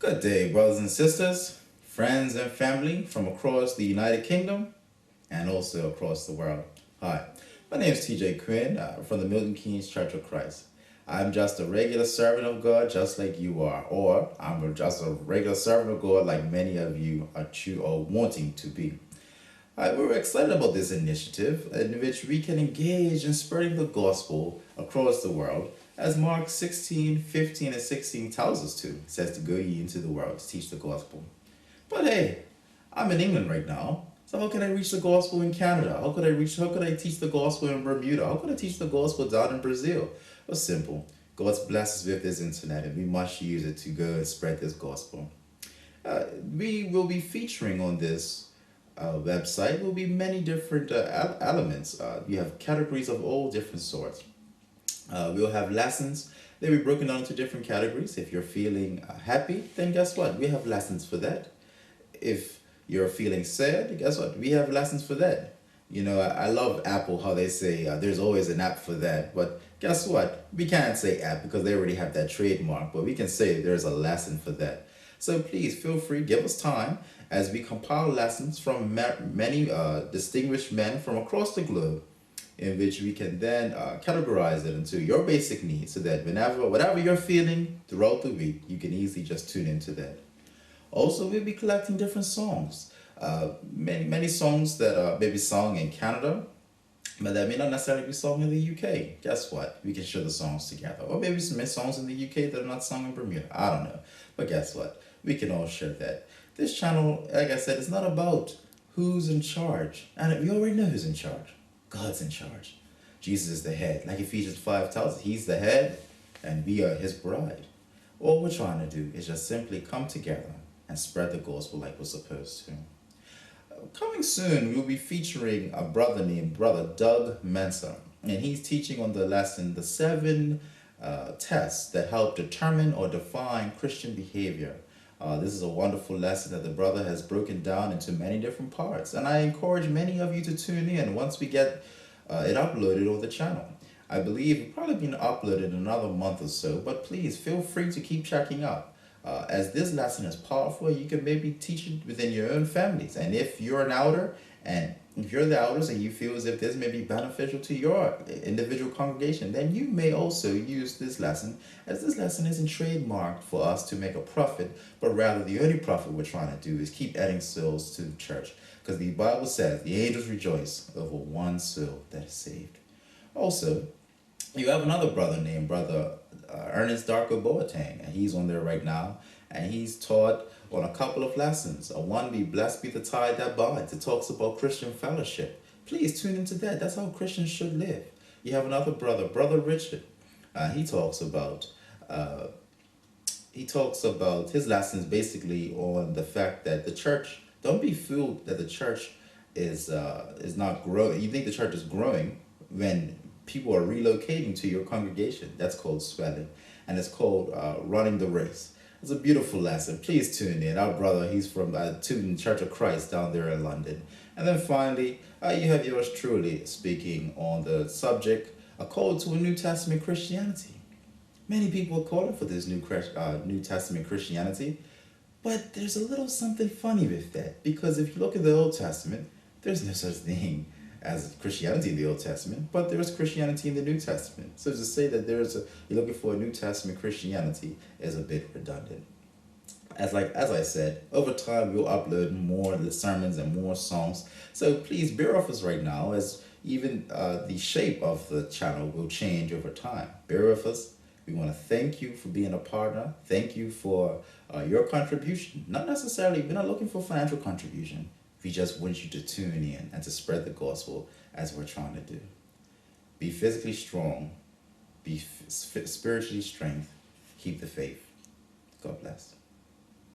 Good day, brothers and sisters, friends and family from across the United Kingdom and also across the world. Hi, my name is TJ Quinn from the Milton Keynes Church of Christ. I'm just a regular servant of God just like you are, or I'm just a regular servant of God like many of you are wanting to be. We're excited about this initiative in which we can engage in spreading the gospel across the world as Mark 16, 15, and 16 tells us to. It says to go ye into the world to teach the gospel. But hey, I'm in England right now, so how can I reach the gospel in Canada? How could I teach the gospel in Bermuda? How could I teach the gospel down in Brazil? Well, simple. God's blessed us with this internet and we must use it to go and spread this gospel. We will be featuring on this website will be many different elements. You have categories of all different sorts. We'll have lessons. They'll be broken down into different categories. If you're feeling happy, then guess what? We have lessons for that. If you're feeling sad, guess what? We have lessons for that. You know, I love Apple, how they say there's always an app for that. But guess what? We can't say app because they already have that trademark. But we can say there's a lesson for that. So please feel free, give us time as we compile lessons from many distinguished men from across the globe, in which we can then categorize it into your basic needs so that whatever you're feeling throughout the week, you can easily just tune into that. Also, we'll be collecting different songs. Many songs that are maybe sung in Canada, but that may not necessarily be sung in the UK. Guess what? We can share the songs together. Or maybe some songs in the UK that are not sung in Bermuda. I don't know. But guess what? We can all share that. This channel, like I said, is not about who's in charge. And we already know who's in charge. God's in charge. Jesus is the head. Like Ephesians 5 tells us, he's the head and we are his bride. All we're trying to do is just simply come together and spread the gospel like we're supposed to. Coming soon, we'll be featuring a brother named Brother Doug Mensa. And he's teaching on the lesson, the 7 tests that help determine or define Christian behavior. This is a wonderful lesson that the brother has broken down into many different parts. And I encourage many of you to tune in once we get it uploaded on the channel. I believe it'll probably be uploaded in another month or so, but please feel free to keep checking out. As this lesson is powerful, you can maybe teach it within your own families. And if you're an elder, and if you're the elders and you feel as if this may be beneficial to your individual congregation, then you may also use this lesson, as this lesson isn't trademarked for us to make a profit, but rather the only profit we're trying to do is keep adding souls to the church. Because the Bible says the angels rejoice over one soul that is saved. Also, you have another brother named Brother Ernest Darko Boateng, and he's on there right now, and he's taught on a couple of lessons. One, be blessed be the tie that binds. It talks about Christian fellowship. Please tune into that. That's how Christians should live. You have another brother, Brother Richard. He talks about his lessons basically on the fact that the church, don't be fooled that the church is not growing. You think the church is growing when people are relocating to your congregation. That's called swelling, and it's called running the race. It's a beautiful lesson. Please tune in. Our brother, he's from Tooting Church of Christ down there in London. And then finally, you have yours truly speaking on the subject, a call to a New Testament Christianity. Many people are calling for this New Testament Christianity, but there's a little something funny with that, because if you look at the Old Testament, there's no such thing as Christianity in the Old Testament, but there's Christianity in the New Testament. So to say that you're looking for a New Testament Christianity is a bit redundant. As I said, over time we'll upload more sermons and more songs. So please bear with us right now, as even the shape of the channel will change over time. Bear with us. We want to thank you for being a partner. Thank you for your contribution. Not necessarily, we're not looking for financial contribution. We just want you to tune in and to spread the gospel as we're trying to do. Be physically strong. Be spiritually strength. Keep the faith. God bless.